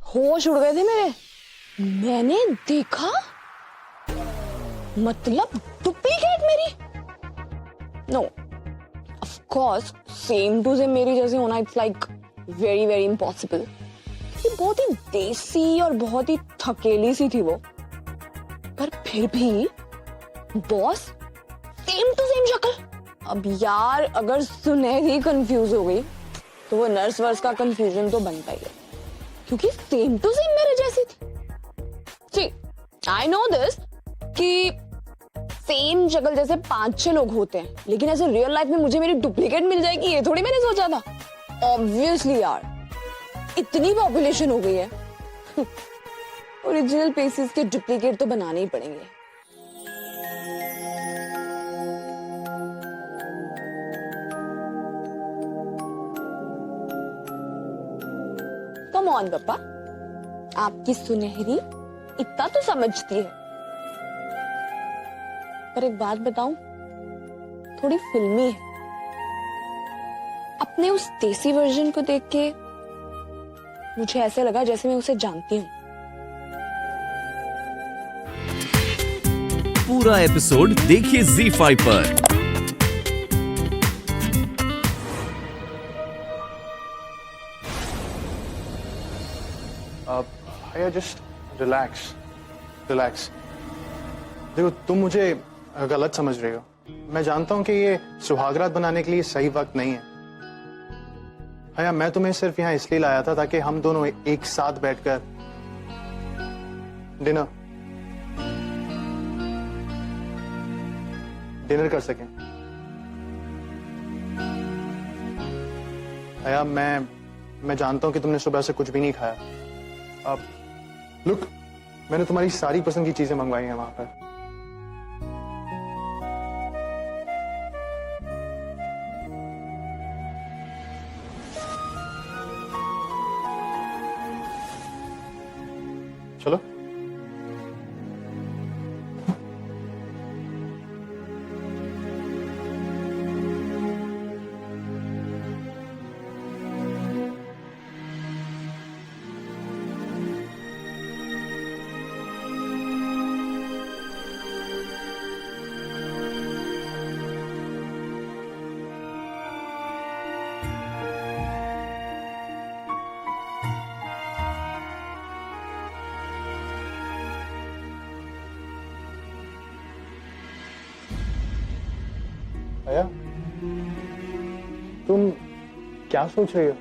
होश उड़ गए थे मेरे। मैंने देखा, मतलब डुप्लीकेट मेरी। No, of course same to same मेरी जैसे होना it's like very very impossible. ये बहुत ही देसी और बहुत ही थकेली सी थी वो, पर फिर भी बॉस सेम टू सेम शक्ल। अब यार अगर सुनहरी कंफ्यूज हो गई तो वो नर्स वर्स का कंफ्यूजन तो बनता ही है, क्योंकि सेम टू सेम मेरे जैसी थी। आई नो दिस कि सेम शक्ल जैसे 5-6 लोग होते हैं, लेकिन ऐसे रियल लाइफ में मुझे मेरी डुप्लीकेट मिल जाएगी ये थोड़ी मैंने सोचा था। ऑब्वियसली यार, इतनी पॉपुलेशन हो गई है, ओरिजिनल पीसेस के डुप्लीकेट तो बनाने ही पड़ेंगे। कम ऑन पापा, आपकी सुनहरी इतना तो समझती है। पर एक बात बताऊं, थोड़ी फिल्मी है। अपने उस देसी वर्जन को देख के मुझे ऐसे लगा जैसे मैं उसे जानती हूँ। पूरा एपिसोड देखिए ZEE5 पर। भैया जस्ट रिलैक्स रिलैक्स। देखो तुम मुझे गलत समझ रहे हो। मैं जानता हूं कि ये सुहागरात बनाने के लिए सही वक्त नहीं है। भैया मैं तुम्हें सिर्फ यहाँ इसलिए लाया था ताकि हम दोनों एक साथ बैठकर डिनर कर सकें। भैया मैं जानता हूं कि तुमने सुबह से कुछ भी नहीं खाया। अब लुक, मैंने तुम्हारी सारी पसंद की चीजें मंगवाई हैं वहां पर। चलो भैया, तुम क्या सोच रही हो?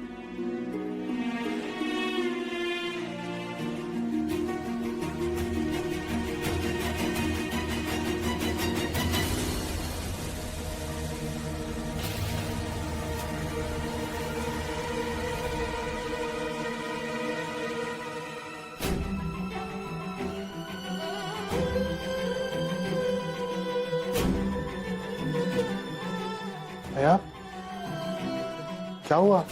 भैया क्या हुआ? प्लीज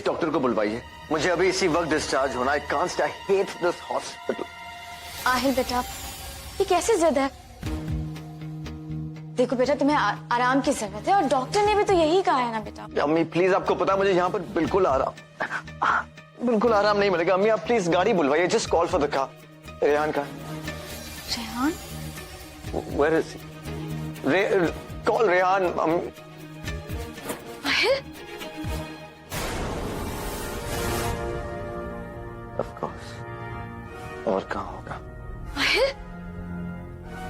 डॉक्टर को बुलवाइए, मुझे अभी इसी वक्त डिस्चार्ज होना। I can't stay, I hate this hospital. Aahil बेटा, ये कैसी जिद है? देखो बेटा, तुम्हें आराम की जरूरत है और डॉक्टर ने भी तो यही कहा है ना बेटा। अम्मी प्लीज, आपको पता है मुझे यहाँ पर बिल्कुल आराम नहीं मिलेगा। अम्मी आप प्लीज गाड़ी बुलवाइए। Just call for the car. Rehan का Rehan? Where is he? Call Rehan. अम्मी आहिल? ऑफ कोर्स, और कहाँ होगा? आहिल?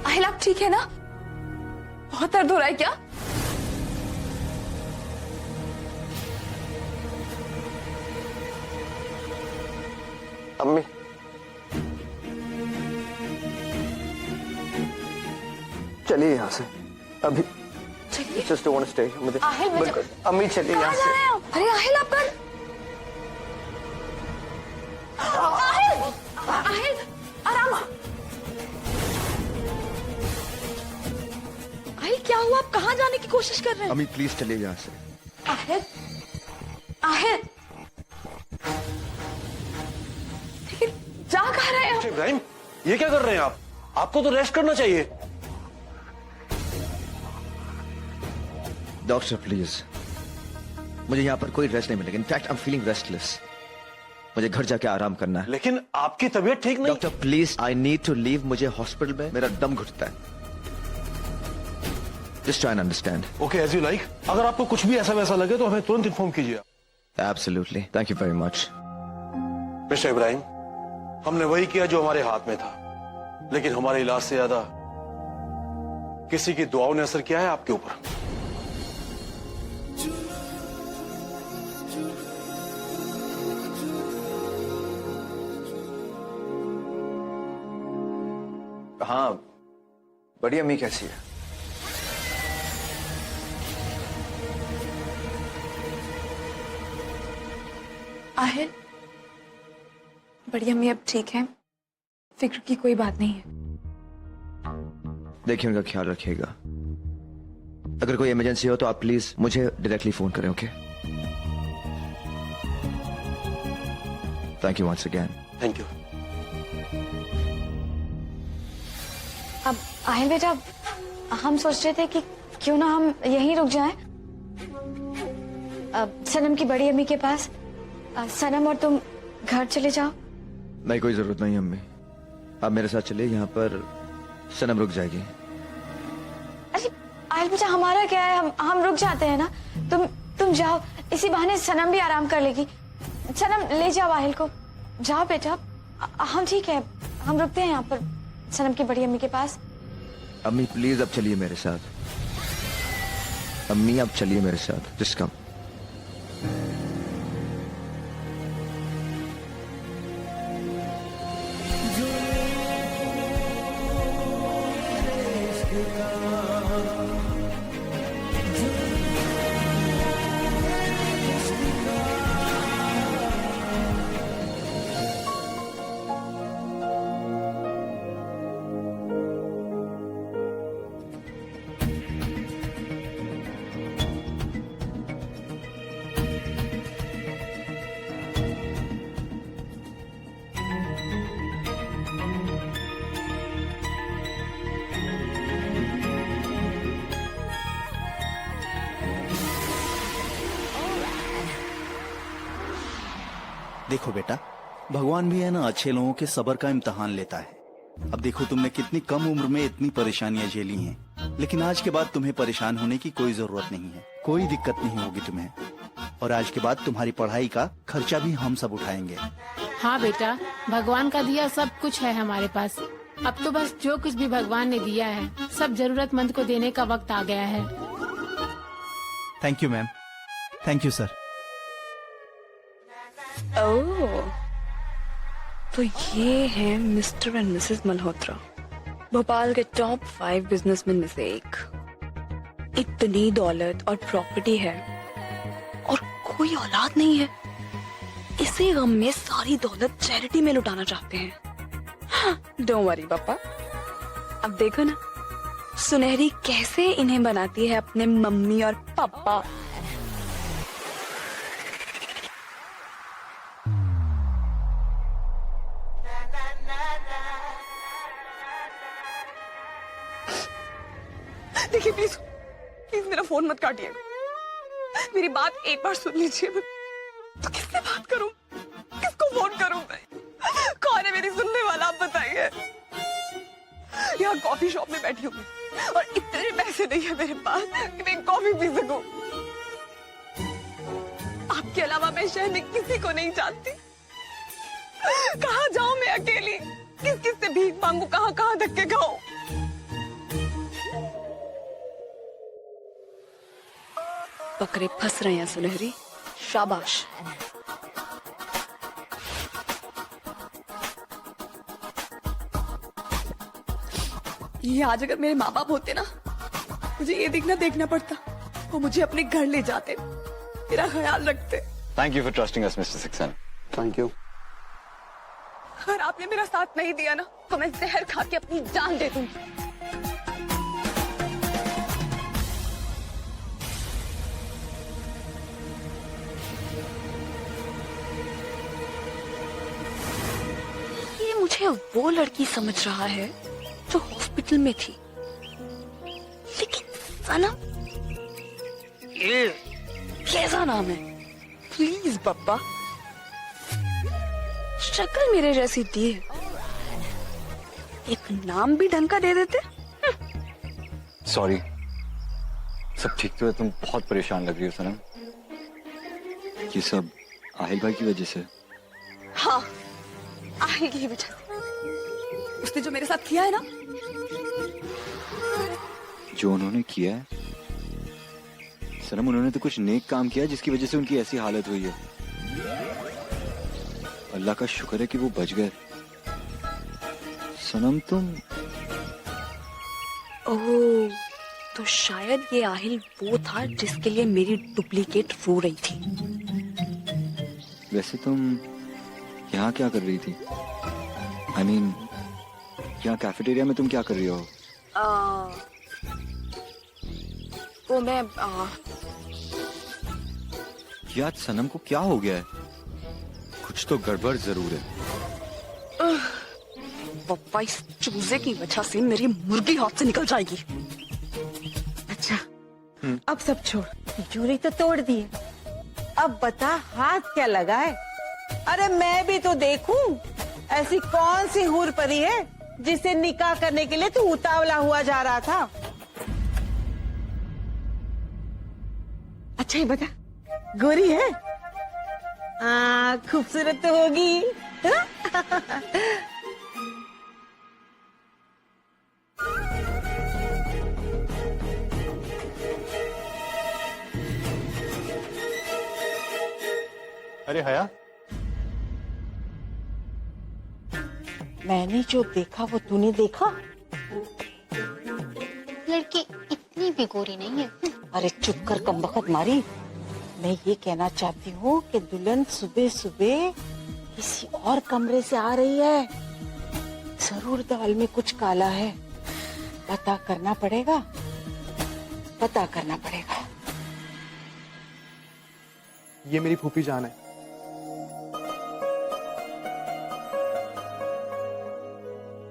आहिल आप ठीक है ना? बहुत दर्द हो रहा है क्या? अम्मी चलिए यहाँ से अभी। चलिए। Just don't want to stay. मुझे आहिल बेटा, बिल्कुल। अम्मी चलिए यहाँ कहाँ जा रहे से। हैं आप? अरे आहिल आप कर। आहिल, आहिल आराम। आहिल क्या हुआ? आप कहाँ जाने की कोशिश कर रहे हैं? अम्मी प्लीज चलिए यहाँ से। आहिल, आहिल, लेकिन जा कहाँ रहे हैं? इब्राहिम, ये क्या कर रहे हैं आप? आपको तो रेस्ट करना चाहिए। डॉक्टर प्लीज, मुझे यहाँ पर कोई रेस्ट नहीं मिलेगा। In fact I am feeling restless. मुझे घर जाके आराम करना है। लेकिन आपकी तबीयत ठीक नहीं। Doctor please, I need to leave. मुझे हॉस्पिटल में मेरा दम घुटता है। Just try and understand. Okay, as you like. अगर आपको कुछ भी ऐसा वैसा लगे तो हमें तुरंत इन्फॉर्म कीजिए। Absolutely, thank you very much. Mister Ibrahim, हमने वही किया जो हमारे हाथ में था, लेकिन हमारे इलाज से ज्यादा किसी की दुआओं ने असर किया है आपके ऊपर। हाँ, बड़ी अम्मी कैसी है? आहिल, बड़ी अम्मी अब ठीक है, फिक्र की कोई बात नहीं है। देखिए, उनका ख्याल रखिएगा। अगर कोई इमरजेंसी हो तो आप प्लीज मुझे डायरेक्टली फोन करें। Okay, thank you once again. Thank you. अब आहिल बेटा, हम सोच रहे थे कि क्यों ना हम यहीं रुक जाएं, सनम की बड़ी अम्मी के पास। सनम और तुम घर चले जाओ। नहीं, कोई जरूरत नहीं अम्मी, आप मेरे साथ चलिए। यहाँ पर सनम रुक जाएगी। अरे आहिल बेटा, हमारा क्या है, हम रुक जाते हैं ना। तुम जाओ, इसी बहाने सनम भी आराम कर लेगी। सनम, ले जाओ आहिल को। जाओ बेटा, हम ठीक है, हम रुकते हैं यहाँ पर सनम की बड़ी अम्मी के पास। अम्मी प्लीज, अब चलिए मेरे साथ। अम्मी, अब चलिए मेरे साथ। Just come. देखो बेटा, भगवान भी है ना अच्छे लोगों के सब्र का इम्तिहान लेता है। अब देखो, तुमने कितनी कम उम्र में इतनी परेशानियां झेली हैं, लेकिन आज के बाद तुम्हें परेशान होने की कोई जरूरत नहीं है। कोई दिक्कत नहीं होगी तुम्हें, और आज के बाद तुम्हारी पढ़ाई का खर्चा भी हम सब उठाएंगे। हाँ बेटा, भगवान का दिया सब कुछ है हमारे पास। अब तो बस जो कुछ भी भगवान ने दिया है सब जरूरतमंद को देने का वक्त आ गया है। Thank you ma'am. Thank you sir. Oh, तो ये है mister and missus Malhotra, Bhopal के टॉप 5 बिजनेसमैन में से एक। इतनी दौलत और प्रॉपर्टी है और कोई औलाद नहीं है। इसी गम में सारी दौलत चैरिटी में लुटाना चाहते हैं। डोंट वरी पापा, अब देखो ना सुनहरी कैसे इन्हें बनाती है अपने मम्मी और पापा। देखिए प्लीज, प्लीज मेरा फोन मत काटिएगा। मेरी बात एक बार सुन लीजिए। तो किससे बात करूं, किसको फोन करूं मैं? कौन है मेरी सुनने वाला, आप बताइए। यहाँ कॉफी शॉप में बैठी हूँ और इतने पैसे नहीं है मेरे पास कि मैं कॉफी पी सकूं। आपके अलावा मैं शहर में किसी को नहीं जानती। कहाँ जाऊं मैं अकेली, किस किस से भीख मांगू, कहाँ कहाँ धक्के खाऊं। बकरे फंस रहे हैं सुनहरी, शाबाश। ये आज अगर मेरे माँ बाप होते ना, मुझे ये देखना पड़ता, वो मुझे अपने घर ले जाते, मेरा ख्याल रखते। Thank you for trusting us, Mr. Siksan. Thank you. अगर आपने मेरा साथ नहीं दिया ना, तो मैं जहर खा के अपनी जान दे दूंगी। मुझे वो लड़की समझ रहा है जो हॉस्पिटल में थी, लेकिन सनम ये कैसा नाम है? प्लीज पप्पा, शक्ल मेरे जैसी दी है, एक नाम भी ढंग का दे देते। सॉरी, सब ठीक तो है? तुम बहुत परेशान लग रही हो सनम। ये सब आहिल भाई की वजह से? हाँ, आहिल की वजह से। उसने जो मेरे साथ किया है ना, जो उन्होंने किया है सनम, उन्होंने तो कुछ नेक काम किया जिसकी वजह से उनकी ऐसी हालत हुई है। अल्लाह का शुक्र है कि वो बच गए। सनम तुम, ओह, तो शायद ये आहिल वो था जिसके लिए मेरी डुप्लीकेट रो रही थी। वैसे तुम यहाँ क्या कर रही थी? I mean, यहाँ कैफेटेरिया में तुम क्या कर रही हो? वो मैं यार सनम को क्या हो गया है? कुछ तो गड़बड़ जरूर है। पप्पा, इस चूजे की वजह से मेरी मुर्गी हाथ से निकल जाएगी। अच्छा, अब सब छोड़, तिजोरी तो तोड़ दी है, अब बता हाथ क्या लगा है? अरे मैं भी तो देखूं, ऐसी कौन सी हूर परी है जिसे निकाह करने के लिए तू उतावला हुआ जा रहा था? अच्छा ये बता, गोरी है? खूबसूरत तो होगी। अरे हया, मैंने जो देखा वो तूने देखा? लड़की इतनी भी गोरी नहीं है। अरे चुप कर कमबख्त मारी। मैं ये कहना चाहती हूँ कि दुल्हन सुबह सुबह किसी और कमरे से आ रही है। जरूर दाल में कुछ काला है, पता करना पड़ेगा, पता करना पड़ेगा। ये मेरी फूफी जान है।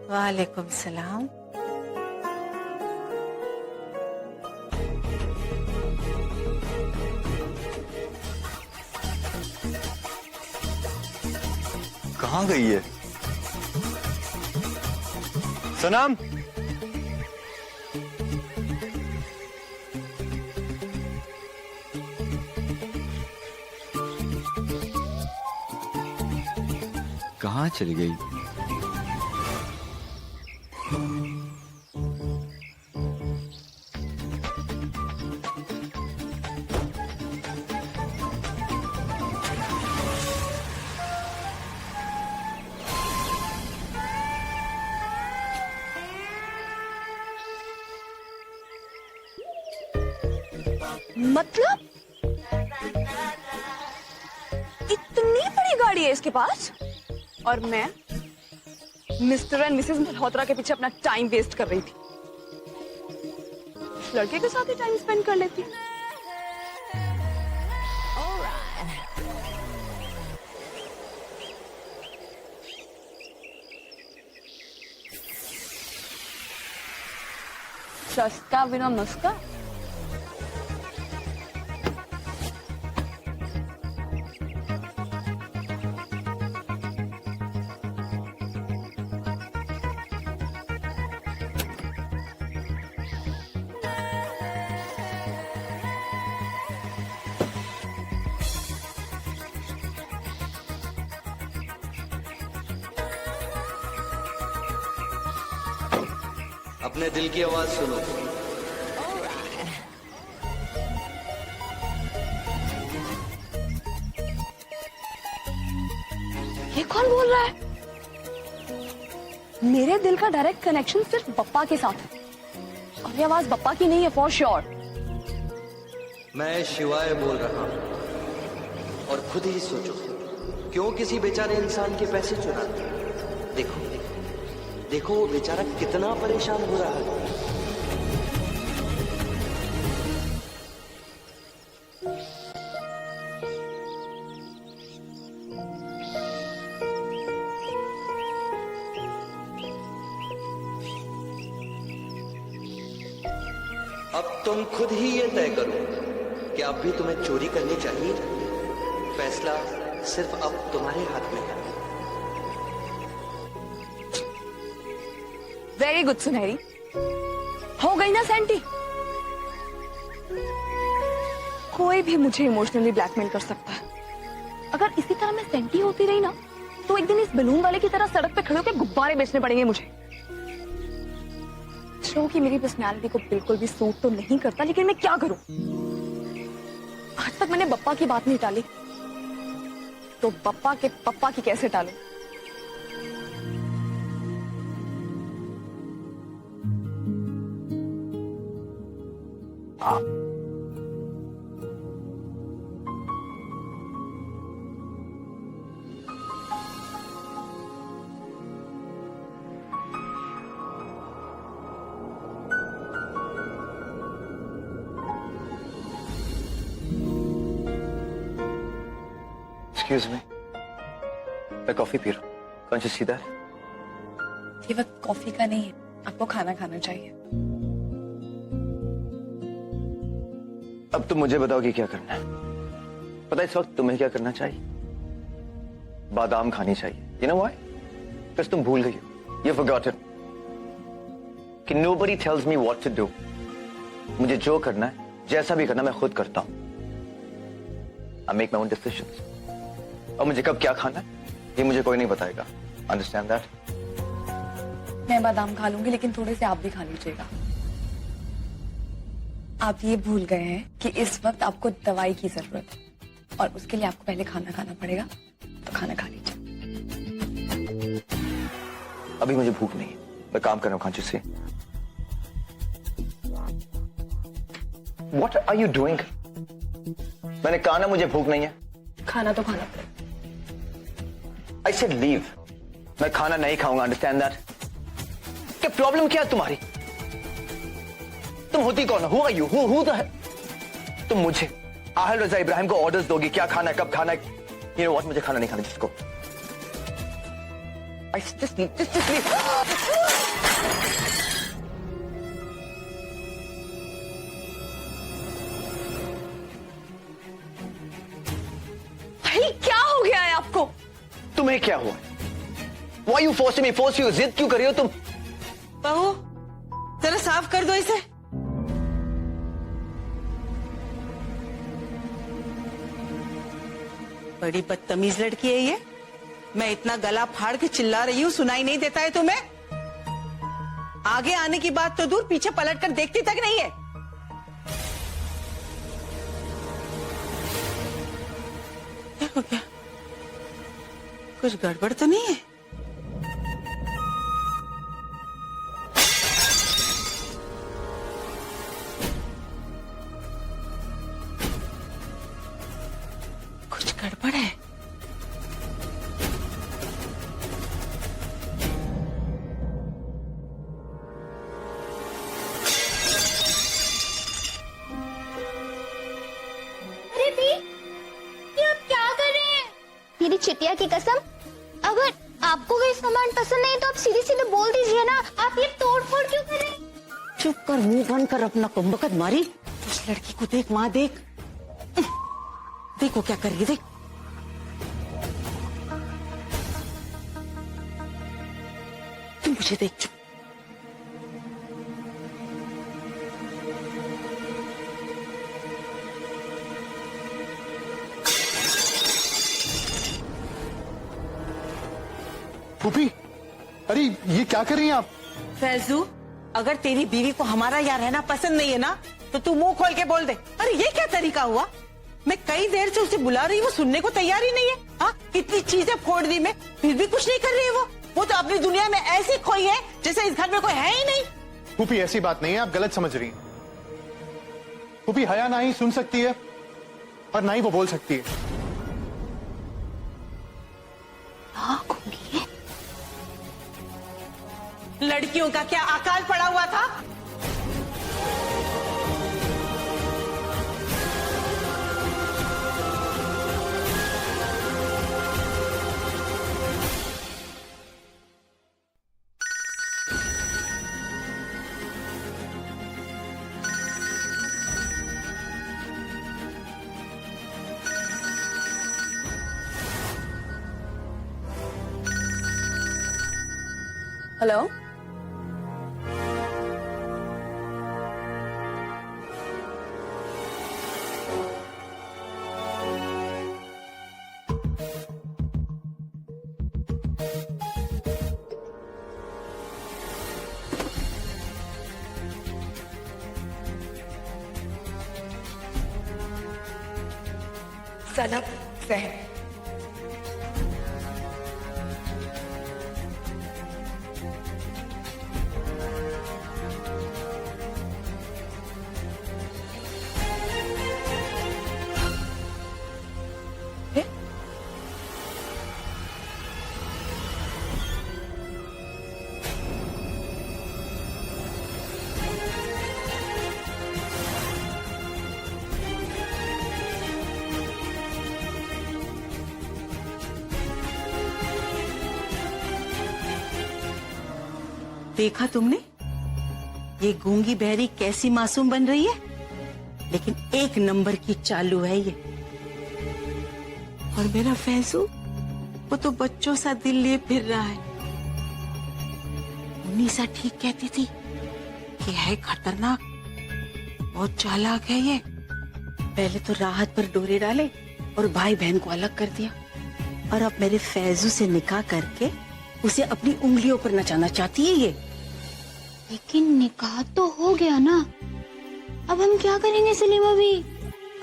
वालेकुम सलाम। कहाँ गई है सनम? कहाँ चली गई? मतलब इतनी बड़ी गाड़ी है इसके पास, और मैं मिस्टर एंड मिसेस मल्होत्रा के पीछे अपना टाइम वेस्ट कर रही थी। इस लड़के के साथ ही टाइम स्पेंड कर लेती। सस्ता बिना मस्का। अपने दिल की आवाज सुनो। ये कौन बोल रहा है? मेरे दिल का डायरेक्ट कनेक्शन सिर्फ बप्पा के साथ है, और ये आवाज बप्पा की नहीं है फॉर श्योर। मैं शिवाय बोल रहा हूं, और खुद ही सोचो, क्यों किसी बेचारे इंसान के पैसे चुराते? देखो देखो वो बेचारा कितना परेशान हो रहा है। अब तुम खुद ही ये तय करो कि अब भी तुम्हें चोरी करनी चाहिए। फैसला सिर्फ अब तुम्हारे हाथ में है। वेरी गुड सुनहरी, हो गई ना सैंटी। कोई भी मुझे इमोशनली ब्लैकमेल कर सकता है। अगर इसी तरह मैं सैंटी होती रही ना, तो एक दिन इस बलून वाले की तरह सड़क पे खड़े होकर गुब्बारे बेचने पड़ेंगे मुझे। जो कि मेरी पर्सनालिटी को बिल्कुल भी सूट तो नहीं करता, लेकिन मैं क्या करूं? आज तक मैंने बप्पा की बात नहीं टाली, तो बप्पा के पप्पा की कैसे टालूं? एक्सक्यूज मी, मैं कॉफी पी रहा हूँ। कौन सी सीधा है? ये वक्त कॉफी का नहीं है, आपको खाना खाना चाहिए। अब तुम मुझे बताओ कि क्या करना है। पता है इस वक्त तुम्हें क्या करना चाहिए? बादाम खानी चाहिए। You know why? Because तुम भूल गई हो। You've forgotten कि nobody tells me what to do. मुझे जो करना है, जैसा भी करना मैं खुद करता हूं। I make my own decisions. और मुझे कब क्या खाना है ये मुझे कोई नहीं बताएगा। Understand that? मैं बादाम खा लूंगी, लेकिन थोड़े से आप भी खा लीजिएगा। आप ये भूल गए हैं कि इस वक्त आपको दवाई की जरूरत है, और उसके लिए आपको पहले खाना खाना पड़ेगा। तो खाना खा लीजिए। अभी मुझे भूख नहीं है, मैं काम कर रहा हूं। Can't you see? What are you doing? मैंने कहा ना मुझे भूख नहीं है। खाना तो खाना पड़ेगा। I said leave. मैं खाना नहीं खाऊंगा। Understand that? क्या प्रॉब्लम क्या है तुम्हारी? तुम होती कौन हो? Who are you? Who the hell? तुम मुझे आहिल रजा इब्राहिम को ऑर्डर्स दोगी क्या खाना है, कब खाना है? You know what? मुझे खाना नहीं खाना जिसको। I just leave. भाई क्या हो गया है आपको? तुम्हें क्या हुआ? Why you forcing me? Force you? जिद क्यों कर रही हो तुम? बहू जरा साफ कर दो इसे। बड़ी बदतमीज लड़की है ये। मैं इतना गला फाड़ के चिल्ला रही हूँ, सुनाई नहीं देता है तुम्हें? आगे आने की बात तो दूर, पीछे पलट कर देखती तक नहीं है। देखो क्या, कुछ गड़बड़ तो नहीं है? कुछ गड़बड़ है। मेरी चिटिया की कसम, अगर आपको कोई सामान पसंद नहीं तो आप सीधे सीधे बोल दीजिए ना। आप ये तोड़ फोड़ क्यों कर रहे हैं? चुप कर, मुंह बंद कर अपना कुंभकत मारी। उस लड़की को देख, माँ देख, देखो क्या कर रही है, देख। तुम मुझे देख, चुप। फूफी, अरे ये क्या कर रही हैं आप? फैजू, अगर तेरी बीवी को हमारा यहाँ रहना पसंद नहीं है ना, तो तू मुंह खोल के बोल दे। अरे ये क्या तरीका हुआ? मैं कई देर से उसे बुला रही हूँ, वो सुनने को तैयार ही नहीं है। हाँ, कितनी चीजें फोड़ दी मैं, फिर भी कुछ नहीं कर रही है वो तो अपनी दुनिया में ऐसी खोई है जैसे इस घर में कोई है ही नहीं। फूफी ऐसी बात नहीं है, आप गलत समझ रही हैं। फूफी हया ना ही सुन सकती है और ना ही वो बोल सकती है। लड़कियों का क्या अकाल पड़ा हुआ था? हेलो? सनम सहन। देखा तुमने, ये गूंगी बहरी कैसी मासूम बन रही है, लेकिन एक नंबर की चालू है ये। और मेरा फैजू, वो तो बच्चों सा दिल लिए फिर रहा है। उन्नीसा ठीक कहती थी कि है खतरनाक, बहुत चालाक है ये। पहले तो राहत पर डोरे डाले और भाई बहन को अलग कर दिया, और अब मेरे फैजू से निकाह करके उसे अपनी उंगलियों पर नचाना चाहती है ये। लेकिन निकाह तो हो गया ना, अब हम क्या करेंगे सलीमा भी?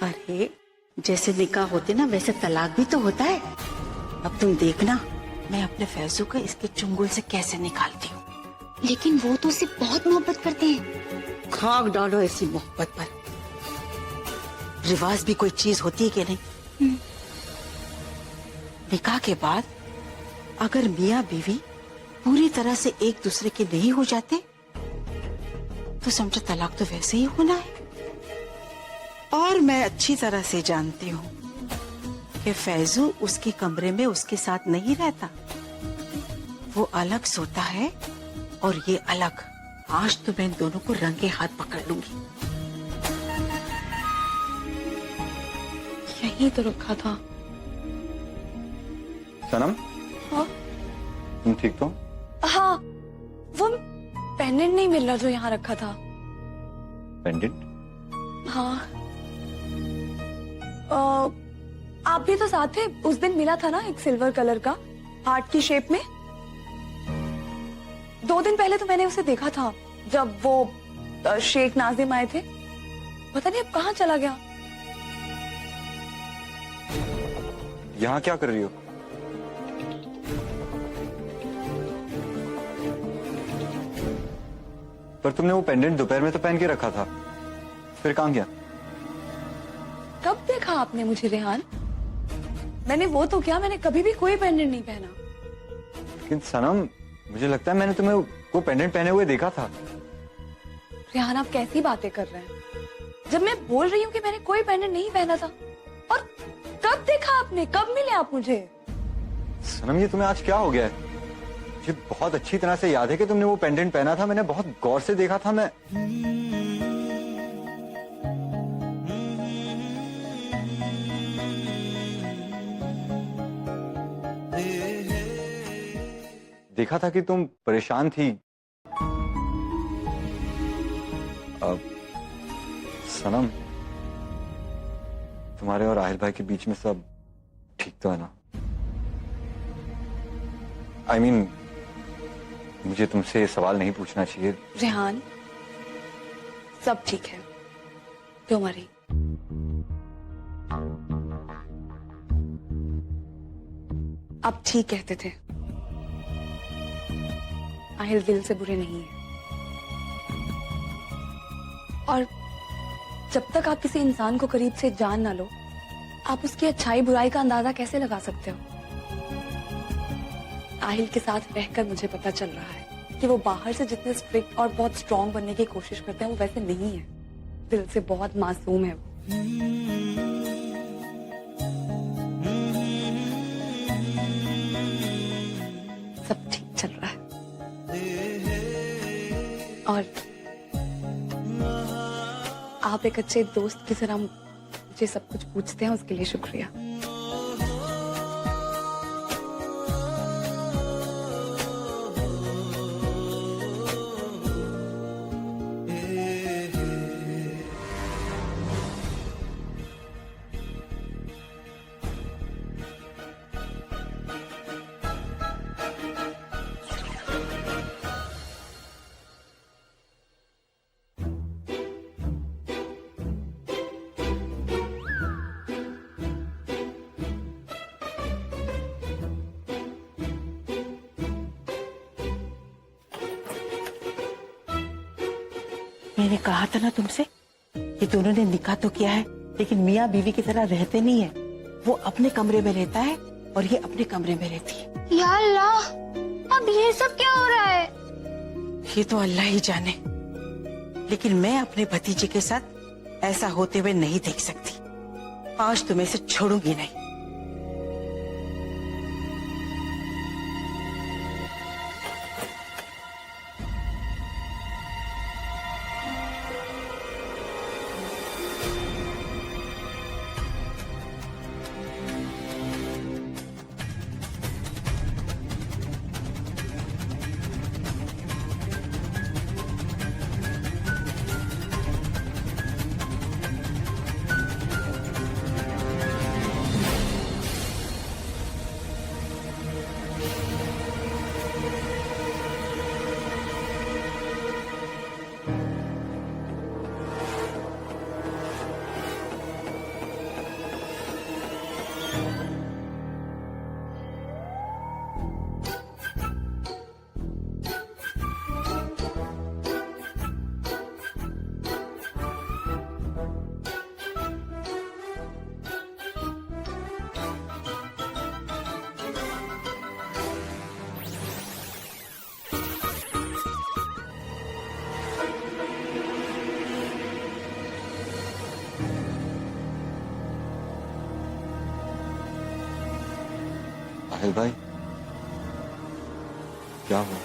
अरे जैसे निकाह होते ना वैसे तलाक भी तो होता है। अब तुम देखना मैं अपने फैजू को इसके चुंगल से कैसे निकालती हूँ। लेकिन वो तो उससे बहुत मोहब्बत करते हैं। खाक डालो ऐसी मोहब्बत पर। रिवाज भी कोई चीज होती है कि नहीं? निकाह के बाद अगर मियाँ बीवी पूरी तरह से एक दूसरे के नहीं हो जाते तो समझो तलाक तो वैसे ही होना है। और मैं अच्छी तरह से जानती हूँ कि फैजू उसके कमरे में उसके साथ नहीं रहता, वो अलग सोता है और ये अलग। आज तो मैं इन दोनों को रंगे हाथ पकड़ लूंगी। यही तो रखा था। सनम, हाँ? तुम ठीक तो? हाँ, वो पेंडेंट नहीं मिल रहा जो यहाँ रखा था। पेंडेंट? हाँ। आप भी तो साथ थे उस दिन, मिला था ना एक सिल्वर कलर का हार्ट की शेप में। 2 दिन पहले तो मैंने उसे देखा था जब वो शेख नाजिम आए थे। पता नहीं अब कहाँ चला गया। यहाँ क्या कर रही हो? पर तुमने वो पेंडेंट दोपहर में तो पहन के रखा था, फिर कहाँ गया? कब देखा आपने मुझे रेहान? मैंने वो तो क्या, मैंने कभी भी कोई पेंडेंट नहीं पहना। लेकिन सनम, मुझे लगता है मैंने तुम्हें वो पेंडेंट पहने हुए देखा था। रेहान आप कैसी बातें कर रहे हैं? जब मैं बोल रही हूँ कि मैंने कोई पेंडेंट नहीं पहना था। और कब देखा आपने, कब मिले आप मुझे? सनम ये तुम्हें आज क्या हो गया है? मुझे बहुत अच्छी तरह से याद है कि तुमने वो पेंडेंट पहना था, मैंने बहुत गौर से देखा था। मैं देखा था कि तुम परेशान थी। अब सनम, तुम्हारे और आहिल भाई के बीच में सब ठीक तो है ना? I mean, मुझे तुमसे ये सवाल नहीं पूछना चाहिए। रेहान सब ठीक है, डोंट वरी। आप ठीक कहते थे, आहिल दिल से बुरे नहीं है। और जब तक आप किसी इंसान को करीब से जान ना लो, आप उसकी अच्छाई बुराई का अंदाजा कैसे लगा सकते हो? आहिल के साथ रहकर मुझे पता चल रहा है कि वो बाहर से जितने स्ट्रिक्ट और बहुत स्ट्रॉन्ग बनने की कोशिश करते हैं वो वैसे नहीं है। दिल से बहुत मासूम है वो। सब ठीक चल रहा है। और आप एक अच्छे दोस्त की तरह मुझे सब कुछ पूछते हैं, उसके लिए शुक्रिया। मैंने कहा था ना तुमसे, ये दोनों ने निकाह तो किया है लेकिन मियाँ बीवी की तरह रहते नहीं है। वो अपने कमरे में रहता है और ये अपने कमरे में रहती है। या अल्लाह, अब ये सब क्या हो रहा है? ये तो अल्लाह ही जाने, लेकिन मैं अपने भतीजे के साथ ऐसा होते हुए नहीं देख सकती। आज तो मैं इसे छोड़ूंगी नहीं। साहिल भाई, क्या हुआ?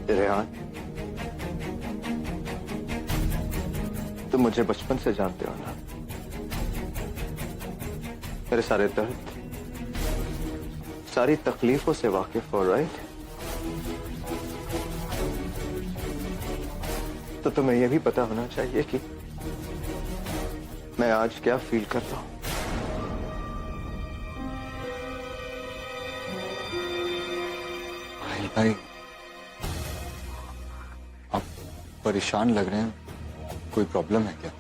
रेहान, तुम मुझे बचपन से जानते हो ना, मेरे सारे दर्द, सारी तकलीफों से वाकिफ हो, राइट? तो तुम्हें यह भी पता होना चाहिए कि मैं आज क्या फील कर रहा हूं। भाई, आप परेशान लग रहे हैं, कोई प्रॉब्लम है क्या?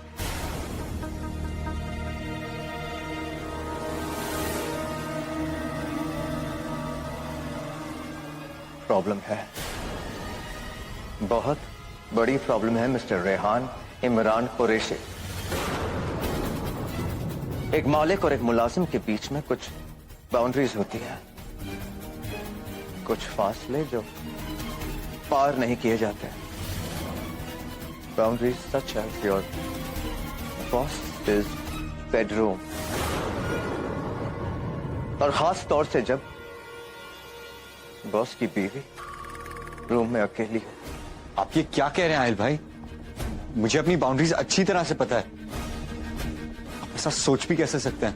प्रॉब्लम है, बहुत बड़ी प्रॉब्लम है मिस्टर रेहान इमरान कुरैशी। एक मालिक और एक मुलाजिम के बीच में कुछ बाउंड्रीज होती है, कुछ फासले जो पार नहीं किए जाते। Boundaries such as your boss is bedroom, और खास तौर से जब बॉस की बीवी रूम में अकेली हो। आप ये क्या कह रहे हैं आहिल भाई? मुझे अपनी बाउंड्रीज अच्छी तरह से पता है, आप ऐसा सोच भी कैसे सकते हैं?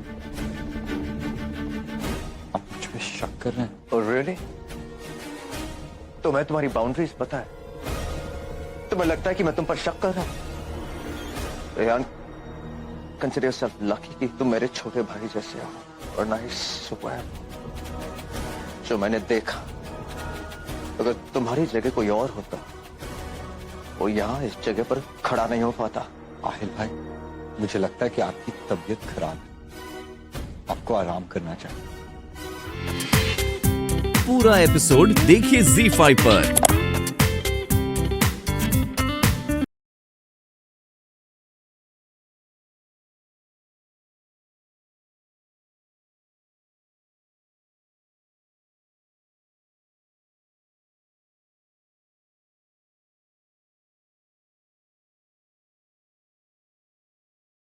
आप मुझ पे शक कर रहे हैं? Oh, really? तुम्हें तुम्हारी बाउंड्रीज पता है? तुम्हें लगता है कि मैं तुम पर शक कर रहा हूं? रेहान, कंसिडर योरसेल्फ लकी कि तुम मेरे छोटे भाई जैसे हो, और नाइस स्वेयर जो मैंने देखा। अगर तुम्हारी जगह कोई और होता, वो यहां इस जगह पर खड़ा नहीं हो पाता। आहिल भाई, मुझे लगता है कि आपकी तबीयत खराब है, आपको आराम करना चाहिए। पूरा एपिसोड देखिए ZEE5 पर।